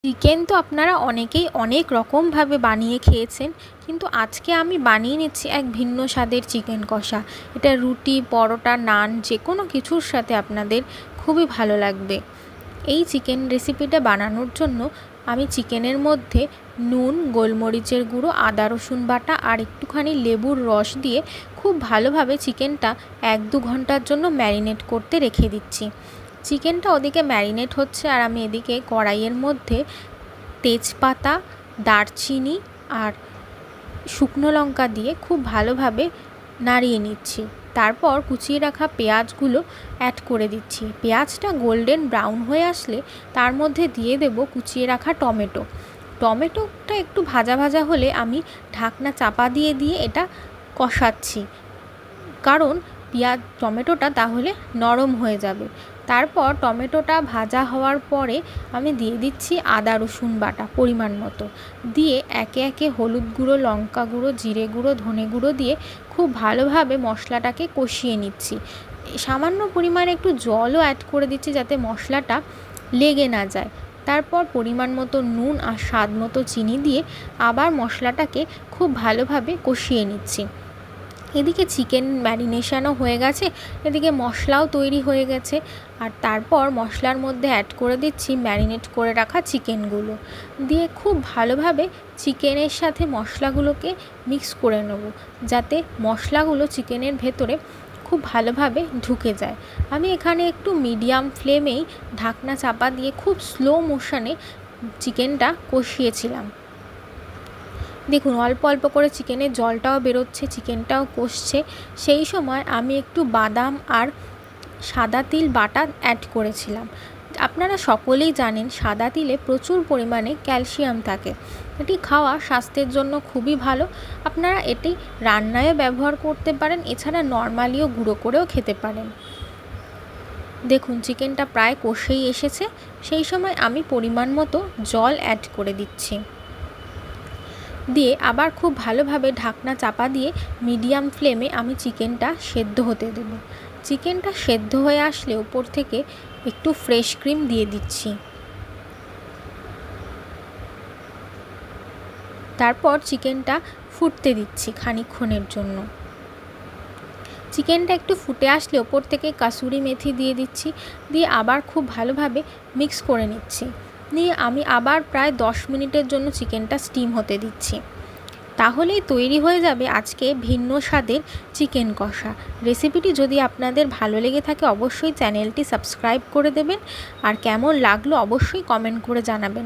Chicken তো আপনারা অনেকেই অনেক রকমভাবে বানিয়ে খেয়েছেন, কিন্তু আজকে আমি বানিয়ে নিচ্ছি এক ভিন্ন স্বাদের চিকেন কষা। এটা রুটি, পরোটা, নান যে কোনো কিছুর সাথে আপনাদের খুবই ভালো লাগবে। এই চিকেন রেসিপিটা বানানোর জন্য আমি চিকেনের মধ্যে নুন, গোলমরিচের গুঁড়ো, আদা রসুন বাটা আর একটুখানি লেবুর রস দিয়ে খুব ভালোভাবে চিকেনটা 1-2 ঘন্টার জন্য ম্যারিনেট করতে রেখে দিচ্ছি। চিকেনটা ওদিকে ম্যারিনেট হচ্ছে আর আমি এদিকে কড়াইয়ের মধ্যে তেজপাতা, দারচিনি আর শুকনো লঙ্কা দিয়ে খুব ভালোভাবে নাড়িয়ে নিচ্ছি। তারপর কুচিয়ে রাখা পেঁয়াজগুলো অ্যাড করে দিচ্ছি। পেঁয়াজটা গোল্ডেন ব্রাউন হয়ে আসলে তার মধ্যে দিয়ে দেব কুচিয়ে রাখা টমেটো। টমেটোটা একটু ভাজা ভাজা হলে আমি ঢাকনা চাপা দিয়ে এটা কষাচ্ছি, কারণ টমেটোটা তাহলে নরম হয়ে যাবে। তারপর টমেটোটা ভাজা হওয়ার পরে আমি দিয়ে দিচ্ছি আদা রসুন বাটা পরিমাণ মতো, দিয়ে একে একে হলুদ গুঁড়ো, লঙ্কা গুঁড়ো, জিরে গুঁড়ো, ধনে গুঁড়ো দিয়ে খুব ভালোভাবে মশলাটাকে কষিয়ে নিচ্ছি। সামান্য পরিমাণে একটু জলও অ্যাড করে দিচ্ছি যাতে মশলাটা লেগে না যায়। তারপর পরিমাণ মতো নুন আর স্বাদ মতো চিনি দিয়ে আবার মশলাটাকে খুব ভালোভাবে কষিয়ে নিচ্ছি। এদিকে চিকেন ম্যারিনেশনও হয়ে গেছে, এদিকে মশলাও তৈরি হয়ে গেছে। আর তারপর মশলার মধ্যে অ্যাড করে দিচ্ছি ম্যারিনেট করে রাখা চিকেনগুলো, দিয়ে খুব ভালোভাবে চিকেনের সাথে মশলাগুলোকে মিক্স করে নেব, যাতে মশলাগুলো চিকেনের ভেতরে খুব ভালোভাবে ঢুকে যায়। আমি এখানে একটু মিডিয়াম ফ্লেমেই ঢাকনা চাপা দিয়ে খুব স্লো মোশনে চিকেনটা কষিয়েছিলাম। দেখুন, অল্প অল্প করে চিকেনের জলটাও বেরোচ্ছে, চিকেনটাও কষছে। সেই সময় আমি একটু বাদাম আর সাদা তিল বাটা অ্যাড করেছিলাম। আপনারা সকলেই জানেন সাদা তিলে প্রচুর পরিমাণে ক্যালসিয়াম থাকে। এটি খাওয়া স্বাস্থ্যের জন্য খুবই ভালো। আপনারা এটি রান্নায়ও ব্যবহার করতে পারেন, এছাড়া নর্মালিও গুঁড়ো করেও খেতে পারেন। দেখুন, চিকেনটা প্রায় কষেই এসেছে। সেই সময় আমি পরিমাণ মতো জল অ্যাড করে দিচ্ছি, দিয়ে আবার খুব ভালোভাবে ঢাকনা চাপা দিয়ে মিডিয়াম ফ্লেমে আমি চিকেনটা সেদ্ধ হতে দেব। চিকেনটা সেদ্ধ হয়ে আসলে উপর থেকে একটু ফ্রেশ ক্রিম দিয়ে দিচ্ছি। তারপর চিকেনটা ফুটতে দিচ্ছি খানিকক্ষণের জন্য। চিকেনটা একটু ফুটে আসলে ওপর থেকে কাসুরি মেথি দিয়ে দিচ্ছি, দিয়ে আবার খুব ভালোভাবে মিক্স করে নিচ্ছি। নিয়ে আমি আবার প্রায় 10 মিনিটের জন্য চিকেনটা স্টিম হতে দিচ্ছি। তাহলেই তৈরি হয়ে যাবে আজকে ভিন্ন স্বাদের চিকেন কষা। রেসিপিটি যদি আপনাদের ভালো লেগে থাকে অবশ্যই চ্যানেলটি সাবস্ক্রাইব করে দেবেন, আর কেমন লাগলো অবশ্যই কমেন্ট করে জানাবেন।